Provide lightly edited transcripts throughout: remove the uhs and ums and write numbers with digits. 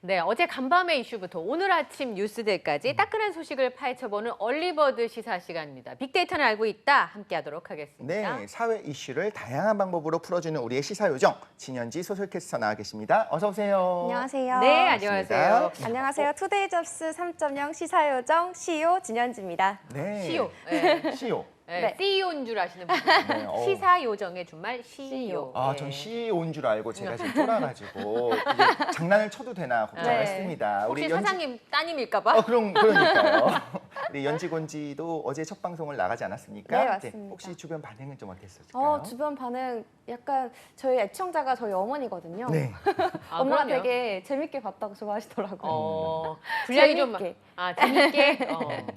네, 어제 간밤의 이슈부터 오늘 아침 뉴스들까지 따끈한 소식을 파헤쳐보는 얼리버드 시사 시간입니다. 빅데이터는 알고 있다 함께하도록 하겠습니다. 네, 사회 이슈를 다양한 방법으로 풀어주는 우리의 시사요정 진현지 소설캐스터 나와 계십니다. 어서 오세요. 안녕하세요. 네, 안녕하세요. 안녕하세요. 투데이접스 3.0 시사요정 CEO 진현지입니다. 네. CEO. 네. CEO. 네, 네. CEO인 줄 아시는 분들. 네, 시사 요정의 준말 CEO. 아, 네. 전 CEO인 줄 알고 제가 지금 쫄아가지고 이게 장난을 쳐도 되나 걱정했습니다. 네. 혹시 사장님 따님일까봐? 그러니까요. 우리 연지곤지도 어제 첫 방송을 나가지 않았습니까? 네, 맞습니다. 혹시 주변 반응은 좀 어땠을까요? 주변 반응 약간 저희 애청자가 저희 어머니거든요. 네. 아, 엄마가 그럼요. 되게 재밌게 봤다고 좋아하시더라고요. 분량이 좀 재밌게. 재밌게.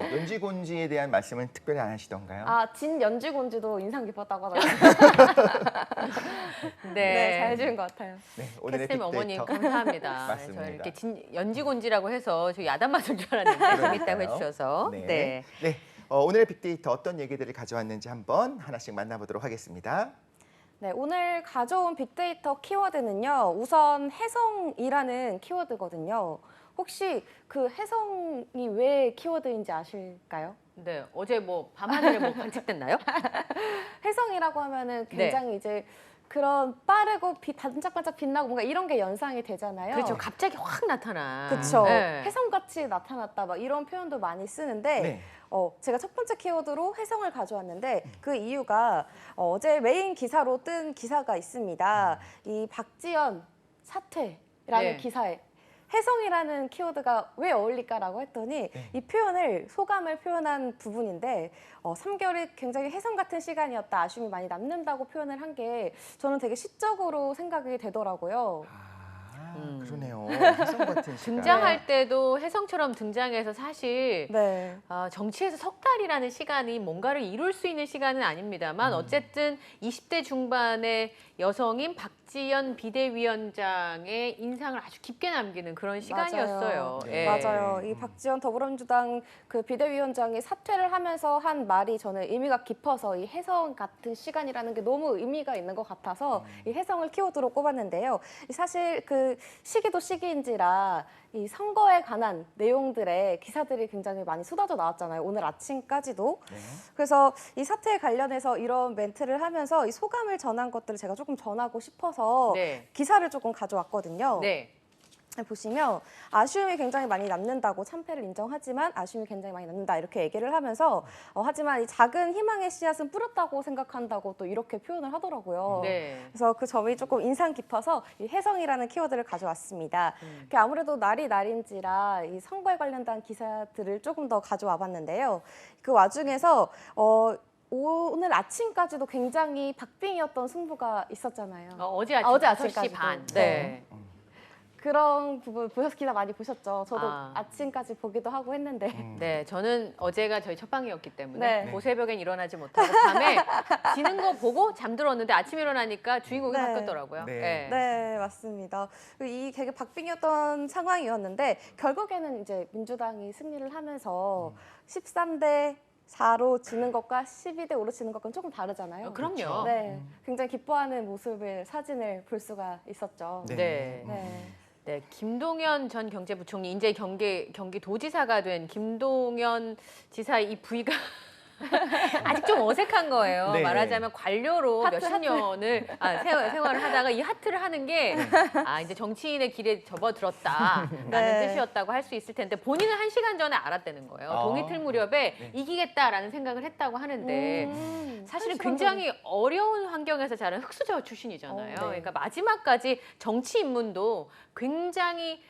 연지곤지에 대한 말씀은 특별히 안 하시던가요? 진 연지곤지도 인상 깊었다고 하더라고요. 네, 잘 지은 것 같아요. 네, 오늘의 캐스템 어머님 빅데이터. 감사합니다. 맞습니다. 저 이렇게 연지곤지라고 해서 저 야단 맞을 줄 알았는데 재밌다고 그러니까요. 해주셔서. 네. 네. 오늘의 빅데이터 어떤 얘기들을 가져왔는지 한번 하나씩 만나보도록 하겠습니다. 네, 오늘 가져온 빅데이터 키워드는요. 우선 혜성이라는 키워드거든요. 혹시 그 혜성이 왜 키워드인지 아실까요? 네, 어제 뭐 밤하늘에 뭐 관측됐나요? 혜성이라고 하면은 굉장히 이제 그런 빠르고 반짝반짝 빛나고 뭔가 이런 게 연상이 되잖아요. 그렇죠. 갑자기 확 나타나. 그렇죠. 네. 혜성같이 나타났다 막 이런 표현도 많이 쓰는데 네. 제가 첫 번째 키워드로 혜성을 가져왔는데 그 이유가 어제 메인 기사로 뜬 기사가 있습니다. 이 박지연 사퇴라는 네. 기사에 혜성이라는 키워드가 왜 어울릴까라고 했더니 이 표현을 소감을 표현한 부분인데 3개월이 굉장히 혜성 같은 시간이었다. 아쉬움이 많이 남는다고 표현을 한 게 저는 되게 시적으로 생각이 되더라고요. 그러네요. 혜성 같은 시간. 등장할 때도 혜성처럼 등장해서 사실 네. 정치에서 석 달이라는 시간이 뭔가를 이룰 수 있는 시간은 아닙니다만 어쨌든 20대 중반의 여성인 박지연 비대위원장의 인상을 아주 깊게 남기는 그런 시간이었어요. 맞아요. 네. 맞아요. 이 박지원 더불어민주당 그 비대위원장이 사퇴를 하면서 한 말이 저는 의미가 깊어서 이 혜성 같은 시간이라는 게 너무 의미가 있는 것 같아서 이 혜성을 키워드로 꼽았는데요. 사실 그 시기도 시기인지라 이 선거에 관한 내용들의 기사들이 굉장히 많이 쏟아져 나왔잖아요. 오늘 아침까지도. 네. 그래서 이 사태에 관련해서 이런 멘트를 하면서 이 소감을 전한 것들을 제가 조금 전하고 싶어서 네. 기사를 조금 가져왔거든요. 네. 보시면 아쉬움이 굉장히 많이 남는다고 참패를 인정하지만 아쉬움이 굉장히 많이 남는다 이렇게 얘기를 하면서 하지만 이 작은 희망의 씨앗은 뿌렸다고 생각한다고 또 이렇게 표현을 하더라고요. 네. 그래서 그 점이 조금 인상 깊어서 이 혜성이라는 키워드를 가져왔습니다. 아무래도 날이 날인지라 이 선거에 관련된 기사들을 조금 더 가져와봤는데요. 그 와중에서 오늘 아침까지도 굉장히 박빙이었던 승부가 있었잖아요. 어제 아침 어제 5시 아침까지도. 반. 네. 그런 부분 기사 많이 보셨죠? 저도 아. 아침까지 보기도 하고 했는데. 네, 저는 어제가 저희 첫 방이었기 때문에 네. 고새벽엔 일어나지 못하고 밤에 지는 거 보고 잠들었는데 아침에 일어나니까 주인공이 네. 바뀌었더라고요. 네. 네, 맞습니다. 이 되게 박빙이었던 상황이었는데 결국에는 이제 민주당이 승리를 하면서 13대 4로 지는 것과 12대 5로 지는 것과는 조금 다르잖아요. 그럼요. 네, 굉장히 기뻐하는 모습을 사진을 볼 수가 있었죠. 네. 네. 네. 네, 김동연 전 경제부총리, 이제 경기도지사가 된 김동연 지사의 이 부위가 아직 좀 어색한 거예요. 네. 말하자면 관료로 하트, 몇십 년을 생활을 하다가 이 하트를 하는 게 이제 정치인의 길에 접어들었다라는 네. 뜻이었다고 할 수 있을 텐데 본인은 1시간 전에 알았다는 거예요. 동이틀 무렵에 이기겠다라는 생각을 했다고 하는데 사실은 한 시간 굉장히 어려운 환경에서 자란 흑수저 출신이잖아요. 네. 그러니까 마지막까지 정치 입문도 굉장히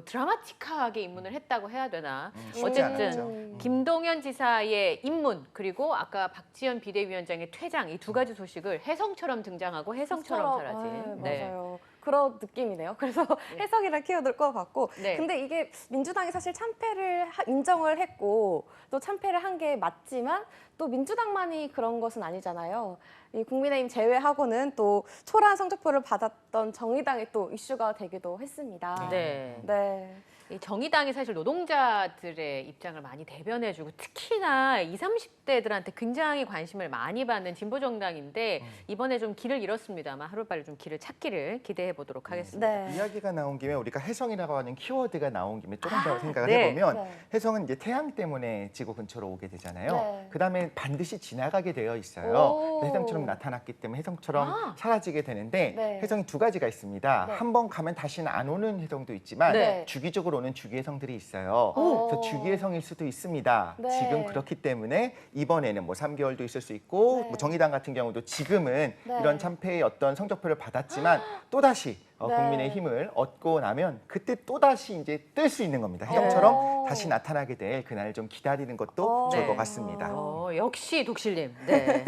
드라마틱하게 입문을 했다고 해야 되나. 쉽지 어쨌든 않았죠. 김동연 지사의 입문 그리고 아까 박지연 비대위원장의 퇴장 이 두 가지 소식을 혜성처럼 등장하고 혜성처럼 사라진. 맞아요. 그런 느낌이네요. 그래서 해석이랑 키워드를 꼽아봤고 네. 근데 이게 민주당이 사실 참패를 인정을 했고 또 참패를 한 게 맞지만 또 민주당만이 그런 것은 아니잖아요. 이 국민의힘 제외하고는 또 초라한 성적표를 받았던 정의당이 또 이슈가 되기도 했습니다. 네. 네. 이 정의당이 사실 노동자들의 입장을 많이 대변해주고 특히나 20, 30대들한테 굉장히 관심을 많이 받는 진보 정당인데 이번에 좀 길을 잃었습니다만 하루빨리 좀 길을 찾기를 기대해 보도록 하겠습니다. 네. 이야기가 나온 김에 우리가 혜성이라고 하는 키워드가 나온 김에 조금 더 생각을 네. 해보면 네. 혜성은 이제 태양 때문에 지구 근처로 오게 되잖아요. 네. 그다음에 반드시 지나가게 되어 있어요. 오. 혜성처럼 나타났기 때문에 혜성처럼 아. 사라지게 되는데 네. 혜성이 두 가지가 있습니다. 네. 한 번 가면 다시는 안 오는 혜성도 있지만 네. 주기적으로 오는 주기혜성들이 있어요. 오. 그래서 주기혜성일 수도 있습니다. 네. 지금 그렇기 때문에 이번에는 뭐 3개월도 있을 수 있고 네. 뭐 정의당 같은 경우도 지금은 네. 이런 참패의 어떤 성적표를 받았지만 또다시 네. 국민의 힘을 얻고 나면 그때 또다시 이제 뜰 수 있는 겁니다. 혜성처럼 다시 나타나게 될 그날을 좀 기다리는 것도 좋을 네. 것 같습니다. 역시 독실님. 네.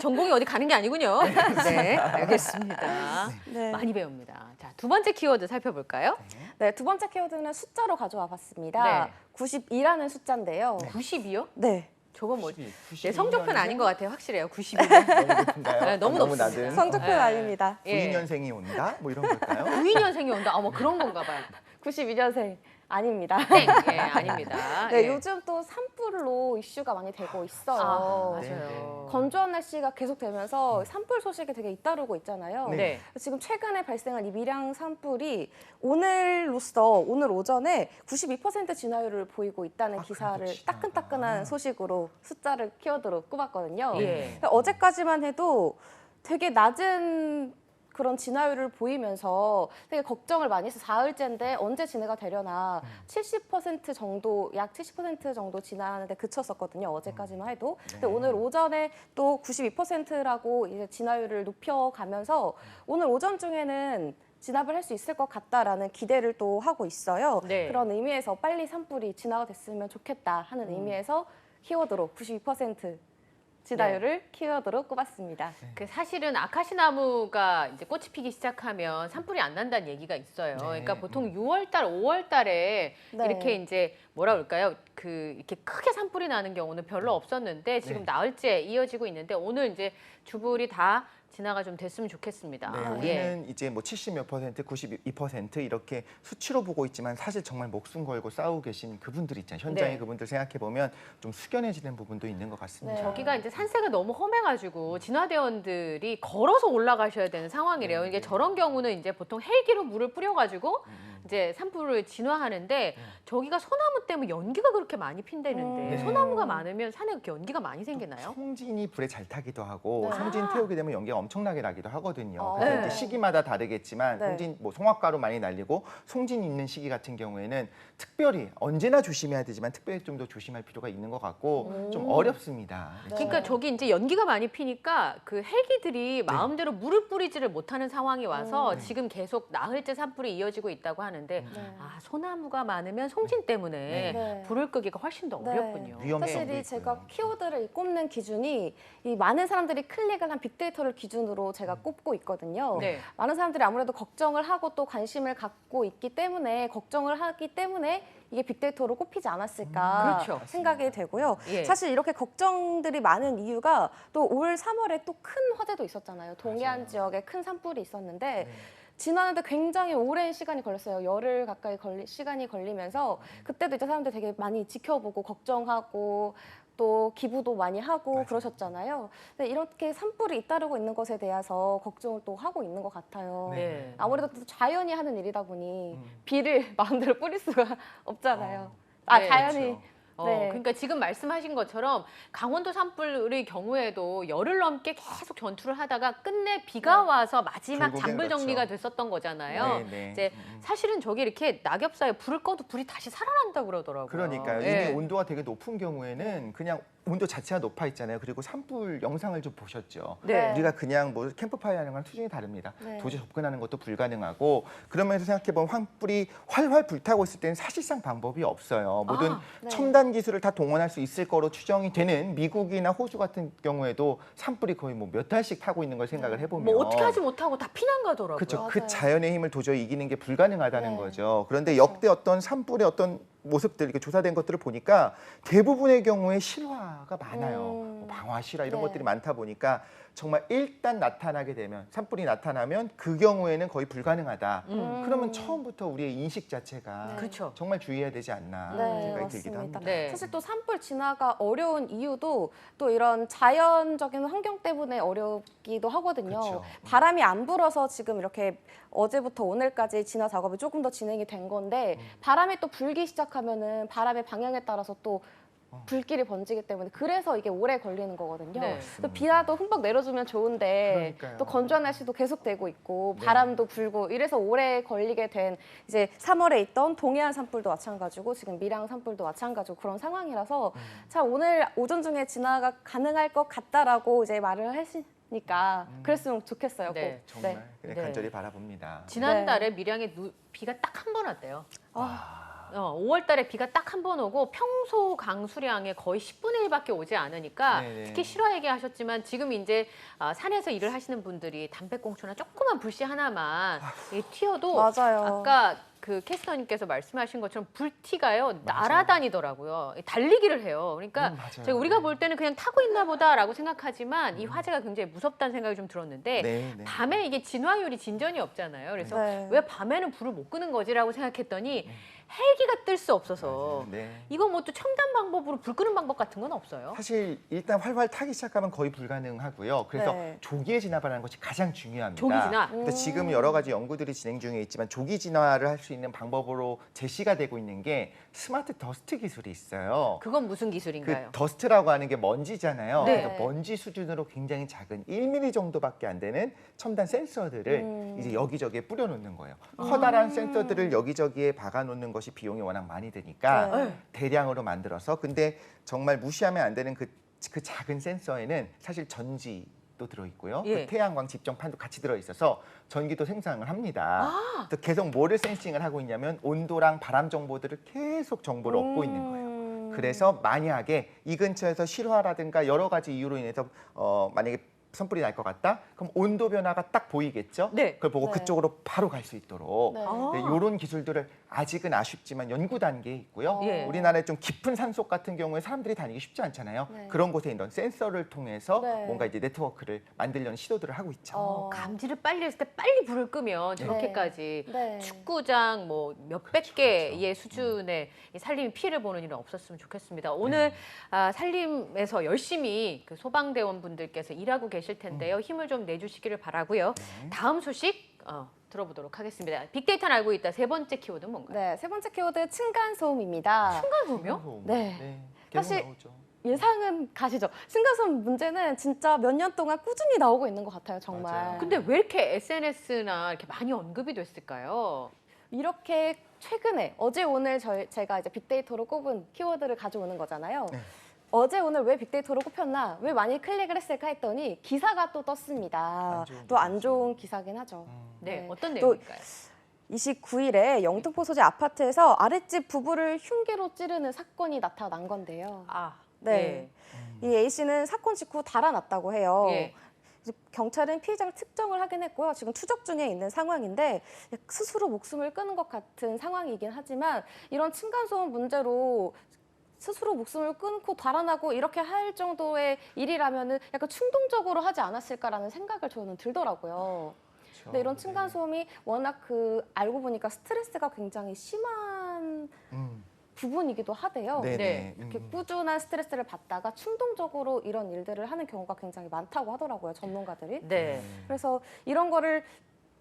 전공이 어디 가는 게 아니군요. 네, 알겠습니다. 네. 많이 배웁니다. 자, 두 번째 키워드 살펴볼까요? 네, 두 번째 키워드는 숫자로 가져와 봤습니다. 네. 92라는 숫자인데요. 92요? 네. 저건 뭐지? 92 네, 성적표는 아닌 것 같아요. 확실해요. 92는. 너무 높은가요? 네, 너무 너무 높습니다. 낮은 성적표는 네. 아닙니다. 예. 92년생이 온다? 뭐 이런 걸까요? 92년생이 온다. 뭐 그런 건가 봐요. 92년생 아닙니다. 땡. 예, 아닙니다. 네, 예. 요즘 또 산불로 이슈가 많이 되고 있어요. 아, 네, 맞아요. 건조한 날씨가 계속되면서 산불 소식이 되게 잇따르고 있잖아요. 네. 지금 최근에 발생한 이 밀양 산불이 오늘 오전에 92% 진화율을 보이고 있다는 기사를 그래도 따끈따끈한 소식으로 숫자를 키워드로 꼽았거든요. 예. 어제까지만 해도 되게 낮은 그런 진화율을 보이면서 되게 걱정을 많이 해서 사흘째인데 언제 진해가 되려나 70% 정도, 약 70% 정도 진화하는데 그쳤었거든요. 어제까지만 해도. 근데 오늘 오전에 또 92%라고 이제 진화율을 높여가면서 오늘 오전 중에는 진압을 할 수 있을 것 같다라는 기대를 또 하고 있어요. 네. 그런 의미에서 빨리 산불이 진화가 됐으면 좋겠다 하는 의미에서 키워드로 92% 진화율을 키워드로 꼽았습니다. 그 사실은 아카시 나무가 이제 꽃이 피기 시작하면 산불이 안 난다는 얘기가 있어요. 그러니까 보통 6월 달, 5월 달에 네. 이렇게 이제 뭐라 그럴까요? 그 이렇게 크게 산불이 나는 경우는 별로 없었는데 지금 네. 나흘째 이어지고 있는데 오늘 이제 주불이 다 진화가 좀 됐으면 좋겠습니다. 네, 예. 우리는 이제 뭐 70몇 %, 92% 이렇게 수치로 보고 있지만 사실 정말 목숨 걸고 싸우고 계신 그분들 있잖아요. 현장의 네. 그분들 생각해 보면 좀 숙연해지는 부분도 있는 것 같습니다. 네. 저기가 이제 산세가 너무 험해가지고 진화대원들이 걸어서 올라가셔야 되는 상황이래요. 이게 저런 경우는 이제 보통 헬기로 물을 뿌려가지고 이제 산불을 진화하는데 저기가 소나무 때문에 연기가 그렇게 많이 핀다는데 네. 소나무가 많으면 산에 그렇게 연기가 많이 생기나요? 송진이 불에 잘 타기도 하고 네. 송진 태우게 되면 연기가 엄청나게 나기도 하거든요. 아. 그래서 네. 이제 시기마다 다르겠지만 네. 송진 뭐 송화가루 많이 날리고 송진 있는 시기 같은 경우에는 특별히 언제나 조심해야 되지만 특별히 좀 더 조심할 필요가 있는 것 같고 좀 어렵습니다. 네. 그러니까 저기 이제 연기가 많이 피니까 그 헬기들이 마음대로 물을 뿌리지를 못하는 상황이 와서 지금 계속 나흘째 산불이 이어지고 있다고 하는데 네. 아 소나무가 많으면 송진 때문에 네. 불을 끄기가 훨씬 더 네. 어렵군요. 위험성도 사실 이 있고요. 제가 키워드를 꼽는 기준이 이 많은 사람들이 클릭을 한 빅데이터를 기준으로 제가 꼽고 있거든요. 네. 많은 사람들이 아무래도 걱정을 하고 또 관심을 갖고 있기 때문에 걱정을 하기 때문에 이게 빅데이터로 꼽히지 않았을까 그렇죠. 생각이 되고요. 예. 사실 이렇게 걱정들이 많은 이유가 또 올 3월에 또 큰 화재도 있었잖아요. 동해안 지역에 큰 산불이 있었는데 진화하는데 굉장히 오랜 시간이 걸렸어요. 열흘 가까이 시간이 걸리면서 그때도 이제 사람들 되게 많이 지켜보고 걱정하고 또 기부도 많이 하고 그러셨잖아요. 근데 이렇게 산불이 잇따르고 있는 것에 대해서 걱정을 또 하고 있는 것 같아요. 네. 아무래도 또 자연이 하는 일이다 보니 비를 마음대로 뿌릴 수가 없잖아요. 네, 자연이 그렇죠. 네. 그러니까 지금 말씀하신 것처럼 강원도 산불의 경우에도 열흘 넘게 계속 전투를 하다가 끝내 비가 와서 마지막 결국엔 잔불 그렇죠. 정리가 됐었던 거잖아요. 네, 네. 이제 사실은 저게 이렇게 낙엽 사이에 불을 꺼도 불이 다시 살아난다고 그러더라고요. 그러니까요. 예. 이미 온도가 되게 높은 경우에는 그냥 온도 자체가 높아 있잖아요. 그리고 산불 영상을 좀 보셨죠. 네. 우리가 그냥 뭐 캠프파이어 하는 거랑 수준이 다릅니다. 네. 도저히 접근하는 것도 불가능하고 그러면서 생각해보면 황불이 활활 불타고 있을 때는 사실상 방법이 없어요. 모든 네. 첨단 기술을 다 동원할 수 있을 거로 추정이 되는 미국이나 호주 같은 경우에도 산불이 거의 뭐 몇 달씩 타고 있는 걸 생각을 해보면 뭐 어떻게 하지 못하고 다 피난 가더라고요. 그렇죠. 맞아요. 그 자연의 힘을 도저히 이기는 게 불가능하다는 네. 거죠. 그런데 그렇죠. 역대 어떤 산불의 어떤 모습들 이렇게 조사된 것들을 보니까 대부분의 경우에 실화가 많아요. 뭐 방화, 실화 이런 네. 것들이 많다 보니까 정말 일단 나타나게 되면 산불이 나타나면 그 경우에는 거의 불가능하다. 그러면 처음부터 우리의 인식 자체가 네. 그렇죠. 정말 주의해야 되지 않나 네, 생각이 들기도 맞습니다. 합니다. 네. 사실 또 산불 진화가 어려운 이유도 또 이런 자연적인 환경 때문에 어렵기도 하거든요. 그렇죠. 바람이 안 불어서 지금 이렇게 어제부터 오늘까지 진화 작업이 조금 더 진행이 된 건데 바람이 또 불기 시작하면은 바람의 방향에 따라서 또 불길이 번지기 때문에 그래서 이게 오래 걸리는 거거든요. 네. 또 비라도 흠뻑 내려주면 좋은데 그러니까요. 또 건조한 날씨도 계속되고 있고 네. 바람도 불고 이래서 오래 걸리게 된 이제 3월에 있던 동해안 산불도 마찬가지고 지금 밀양 산불도 마찬가지고 그런 상황이라서 참 오늘 오전 중에 진화가 가능할 것 같다라고 이제 말을 하시니까 그랬으면 좋겠어요. 네. 꼭. 정말 그냥 네. 간절히 바라봅니다. 지난달에 밀양에 비가 딱 한 번 왔대요. 5월 달에 비가 딱 한 번 오고 평소 강수량의 거의 10분의 1밖에 오지 않으니까 네네. 특히 실화 얘기하셨지만 지금 이제 산에서 일을 하시는 분들이 담배꽁초나 조그만 불씨 하나만 튀어도 맞아요. 아까 그 캐스터님께서 말씀하신 것처럼 불티가요 날아다니더라고요. 달리기를 해요. 그러니까 맞아요. 저희 우리가 볼 때는 그냥 타고 있나 보다라고 생각하지만 이 화재가 굉장히 무섭다는 생각이 좀 들었는데 네, 네. 밤에 이게 진화율이 진전이 없잖아요. 그래서 네. 왜 밤에는 불을 못 끄는 거지라고 생각했더니 헬기가 뜰 수 없어서 맞아요. 네. 이거 뭐 또 첨단 방법으로 불 끄는 방법 같은 건 없어요? 사실 일단 활활 타기 시작하면 거의 불가능하고요. 그래서 네. 조기에 진화하는 것이 가장 중요합니다. 조기 진화? 근데 지금 여러 가지 연구들이 진행 중에 있지만 조기 진화를 할 수 있는 방법으로 제시가 되고 있는 게 스마트 더스트 기술이 있어요. 그건 무슨 기술인가요? 그 더스트라고 하는 게 먼지잖아요. 네. 그래서 먼지 수준으로 굉장히 작은 1mm 정도밖에 안 되는 첨단 센서들을 이제 여기저기에 뿌려놓는 거예요. 커다란 센서들을 여기저기에 박아놓는 것이 비용이 워낙 많이 드니까 네. 대량으로 만들어서 근데 정말 무시하면 안 되는 그 작은 센서에는 사실 전지도 들어있고요. 예. 그 태양광 집정판도 같이 들어있어서 전기도 생산을 합니다. 또 계속 뭐를 센싱을 하고 있냐면 온도랑 바람 정보들을 계속 정보를 얻고 있는 거예요. 그래서 만약에 이 근처에서 실화라든가 여러 가지 이유로 인해서 만약에 산불이 날 것 같다? 그럼 온도 변화가 딱 보이겠죠? 네. 그걸 보고 네. 그쪽으로 바로 갈 수 있도록 네. 이런 기술들을 아직은 아쉽지만 연구 단계에 있고요. 예. 우리나라에 좀 깊은 산속 같은 경우에 사람들이 다니기 쉽지 않잖아요. 네. 그런 곳에 이런 센서를 통해서 네. 뭔가 이제 네트워크를 만들려는 시도들을 하고 있죠. 감지를 빨리 했을 때 빨리 불을 끄면 저렇게까지 네. 축구장 뭐 몇백 그렇죠, 개의 수준의 이 산림이 피해를 보는 일은 없었으면 좋겠습니다. 오늘 산림에서 열심히 그 소방대원분들께서 일하고 계실 텐데요. 힘을 좀 내주시기를 바라고요. 다음 소식 들어보도록 하겠습니다. 빅데이터는 알고 있다. 세 번째 키워드는 뭔가요? 네, 세 번째 키워드 층간소음입니다. 층간소음이요? 네. 계속 사실 나오죠. 예상은 가시죠. 층간소음 문제는 진짜 몇 년 동안 꾸준히 나오고 있는 것 같아요, 정말. 맞아요. 근데 왜 이렇게 SNS나 이렇게 많이 언급이 됐을까요? 이렇게 최근에 어제 오늘 제가 이제 빅데이터로 꼽은 키워드를 가져오는 거잖아요. 네. 어제 오늘 왜 빅데이터로 꼽혔나, 왜 많이 클릭을 했을까 했더니 기사가 또 떴습니다. 안 좋은 또 안 기사죠. 좋은 기사긴 하죠. 네, 네. 어떤 또 내용일까요? 29일에 영등포 소재 아파트에서 아랫집 부부를 흉기로 찌르는 사건이 나타난 건데요. 네. 이 A 씨는 사건 직후 달아났다고 해요. 예. 경찰은 피해자를 특정을 하긴 했고요. 지금 추적 중에 있는 상황인데 스스로 목숨을 끊은 것 같은 상황이긴 하지만 이런 층간소음 문제로 스스로 목숨을 끊고 달아나고 이렇게 할 정도의 일이라면은 약간 충동적으로 하지 않았을까라는 생각을 저는 들더라고요. 근데 이런 층간소음이 워낙 알고 보니까 스트레스가 굉장히 심한 부분이기도 하대요. 네네. 네. 이렇게 꾸준한 스트레스를 받다가 충동적으로 이런 일들을 하는 경우가 굉장히 많다고 하더라고요, 전문가들이. 네. 그래서 이런 거를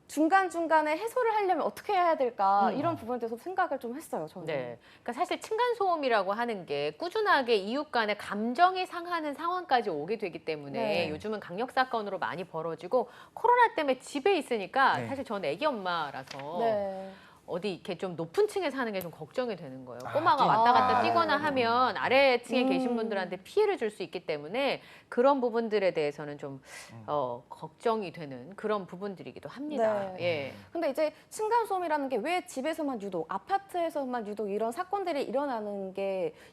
중간중간에 해소를 하려면 어떻게 해야 될까 이런 부분에 대해서 생각을 좀 했어요, 저는. 네. 그러니까 사실 층간소음이라고 하는 게 꾸준하게 이웃 간의 감정이 상하는 상황까지 오게 되기 때문에 네. 요즘은 강력 사건으로 많이 벌어지고 코로나 때문에 집에 있으니까 네. 사실 저는 애기 엄마라서 네. 어디 이렇게 좀 높은 층에 사는 게 좀 걱정이 되는 거예요. 아, 꼬마가 왔다 갔다 뛰니까. 뛰거나 하면 아래층에 계신 음. 분들한테 피해를 줄 수 있기 때문에 그런 부분들에 대해서는 좀 걱정이 되는 그런 부분들이기도 합니다. 네. 예. 근데 이제 층간소음이라는 게 왜 집에서만 유독, 아파트에서만 유독 이런 사건들이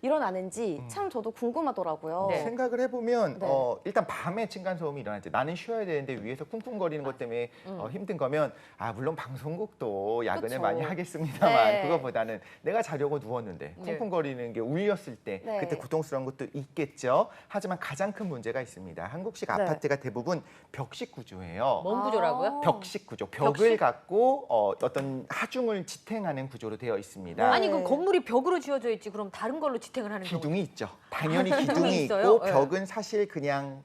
일어나는지 참 저도 궁금하더라고요. 네. 생각을 해보면 네. 일단 밤에 층간소음이 일어나지 나는 쉬어야 되는데 위에서 쿵쿵거리는 것 때문에 힘든 거면 물론 방송국도 야근을 그쵸. 많이 많이 하겠습니다만 네. 그거보다는 내가 자려고 누웠는데 네. 쿵쿵거리는 게 울렸을 때 네. 그때 고통스러운 것도 있겠죠. 하지만 가장 큰 문제가 있습니다. 한국식 네. 아파트가 대부분 벽식 구조예요. 뭔 구조라고요? 벽식 구조, 벽을 벽식? 갖고 어떤 하중을 지탱하는 구조로 되어 있습니다. 네. 아니 그 건물이 벽으로 지어져 있지 그럼 다른 걸로 지탱을 하는 경우 기둥이 있죠. 당연히 기둥이 기둥이 있어요? 있고 네. 벽은 사실 그냥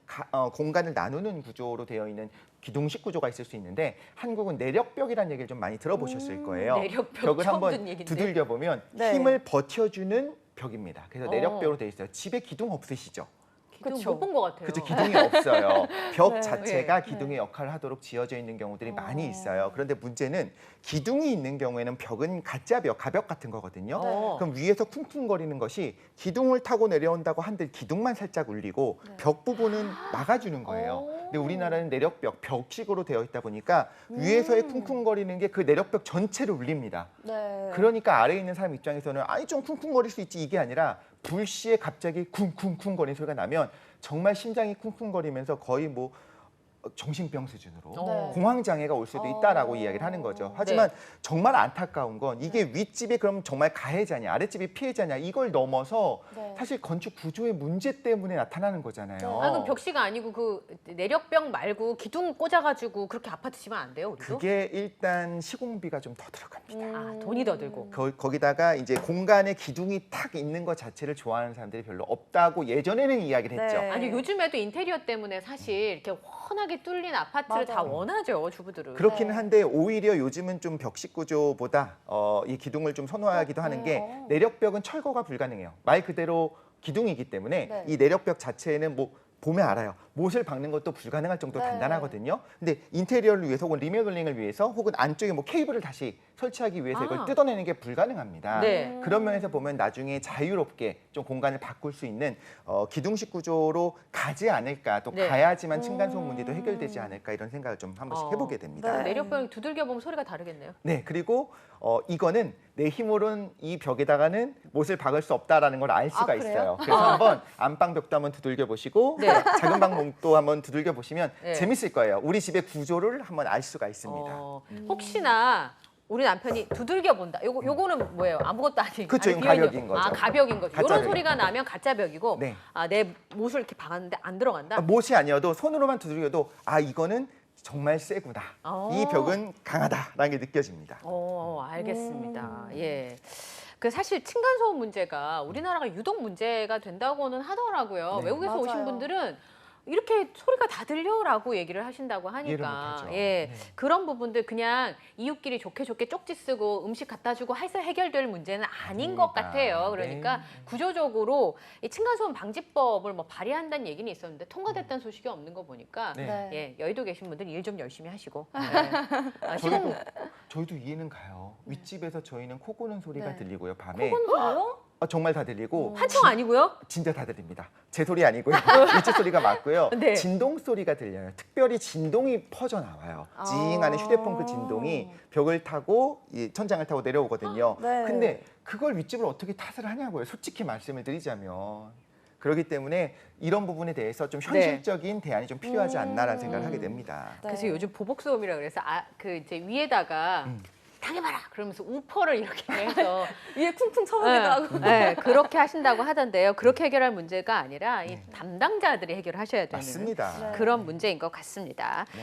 공간을 나누는 구조로 되어 있는 기둥식 구조가 있을 수 있는데 한국은 내력벽이라는 얘기를 좀 많이 들어보셨을 거예요. 내력벽 벽을 처음 한번 듣는 얘기인데. 두들겨 보면 네. 힘을 버텨주는 벽입니다. 그래서 어. 내력벽으로 되어 있어요. 집에 기둥 없으시죠? 기둥 그쵸. 못본 것 같아요. 그렇죠. 기둥이 없어요. 벽 네. 자체가 네. 기둥의 역할을 하도록 지어져 있는 경우들이 많이 어. 있어요. 그런데 문제는 기둥이 있는 경우에는 벽은 가짜 벽, 가벽 같은 거거든요. 어. 그럼 위에서 쿵쿵거리는 것이 기둥을 타고 내려온다고 한들 기둥만 살짝 울리고 네. 벽 부분은 막아주는 거예요. 오. 근데 우리나라는 내력벽, 벽식으로 되어 있다 보니까 위에서의 쿵쿵거리는 게 그 내력벽 전체를 울립니다. 네. 그러니까 아래에 있는 사람 입장에서는 아니 좀 쿵쿵거릴 수 있지 이게 아니라 불시에 갑자기 쿵쿵쿵 거리는 소리가 나면 정말 심장이 쿵쿵거리면서 거의 뭐 정신병 수준으로 네. 공황 장애가 올 수도 있다라고 어. 이야기를 하는 거죠. 하지만 네. 정말 안타까운 건 이게 윗집이 그럼 정말 가해자냐 아랫집이 피해자냐 이걸 넘어서 네. 사실 건축 구조의 문제 때문에 나타나는 거잖아요. 아 그럼 벽시가 아니고 그 내력벽 말고 기둥 꽂아가지고 그렇게 아파트 지면 안 돼요? 우리도? 그게 일단 시공비가 좀 더 들어갑니다. 아 돈이 더 들고. 거기다가 이제 공간에 기둥이 탁 있는 것 자체를 좋아하는 사람들이 별로 없다고 예전에는 이야기를 했죠. 네. 아니 요즘에도 인테리어 때문에 사실 이렇게 훤하게 뚫린 아파트를 다 맞아요. 원하죠 주부들은. 그렇기는 네. 한데 오히려 요즘은 좀 벽식 구조보다 이 기둥을 좀 선호하기도 하는 게 어. 내력벽은 철거가 불가능해요. 말 그대로 기둥이기 때문에 네. 이 내력벽 자체는 뭐 보면 알아요. 못을 박는 것도 불가능할 정도로 네. 단단하거든요. 근데 인테리어를 위해서 혹은 리모델링을 위해서 혹은 안쪽에 뭐 케이블을 다시 설치하기 위해서 이걸 아. 뜯어내는 게 불가능합니다. 네. 그런 면에서 보면 나중에 자유롭게 좀 공간을 바꿀 수 있는 기둥식 구조로 가지 않을까 또 네. 가야지만 층간소음 문제도 해결되지 않을까 이런 생각을 좀 한 번씩 어. 해보게 됩니다. 네. 내력벽 두들겨 보면 소리가 다르겠네요. 네, 그리고 이거는 내 힘으로는 이 벽에다가는 못을 박을 수 없다라는 걸 알 수가 그래요? 있어요. 그래서 한번 안방벽도 한번 두들겨 보시고 네. 작은 방문도 한번 두들겨 보시면 네. 재밌을 거예요. 우리 집의 구조를 한번 알 수가 있습니다. 혹시나 우리 남편이 두들겨 본다. 요거는 뭐예요? 아무것도 아닌. 그쵸, 아니, 이건 비어있는 가벽인 거. 거죠. 아 가벽인 거죠. 가짜 이런 벽. 소리가 나면 가짜 벽이고. 네. 아 내 못을 이렇게 박았는데 안 들어간다. 못이 아니어도 손으로만 두들겨도 아 이거는 정말 세구나. 어. 이 벽은 강하다라는 게 느껴집니다. 알겠습니다. 예. 그 사실 층간소음 문제가 우리나라가 유독 문제가 된다고는 하더라고요. 네. 외국에서 오신 맞아요. 분들은 이렇게 소리가 다 들려라고 얘기를 하신다고 이해를 하니까 못하죠. 예 네. 그런 부분들 그냥 이웃끼리 좋게 쪽지 쓰고 음식 갖다 주고 해서 해결될 문제는 아닌 것 아닙니다. 같아요. 그러니까 네. 구조적으로 이 층간소음 방지법을 뭐 발의한다는 얘기는 있었는데 통과됐다는 소식이 없는 거 보니까 네. 네. 예 여의도 계신 분들 일 좀 열심히 하시고 저희도 이해는 가요. 윗집에서 저희는 코 고는 소리가 네. 들리고요. 밤에 소리요? 정말 다 들리고 한청 아니고요? 진짜 다 들립니다. 제 소리 아니고요. 윗집 소리가 맞고요. 네. 진동 소리가 들려요. 특별히 진동이 퍼져 나와요. 아. 징하는 휴대폰 그 진동이 벽을 타고 이 천장을 타고 내려오거든요. 네. 근데 그걸 윗집을 어떻게 탓을 하냐고요. 솔직히 말씀을 드리자면. 그렇기 때문에 이런 부분에 대해서 좀 현실적인 대안이 좀 필요하지 않나라는 생각을 하게 됩니다. 네. 그래서 요즘 보복소음이라 그래서 그 이제 위에다가 당해봐라 그러면서 우퍼를 이렇게 해서 위에 쿵쿵 쳐보기도 하고. 네, 그렇게 하신다고 하던데요. 그렇게 해결할 문제가 아니라 이 담당자들이 해결하셔야 되는 맞습니다. 네. 그런 문제인 것 같습니다. 네.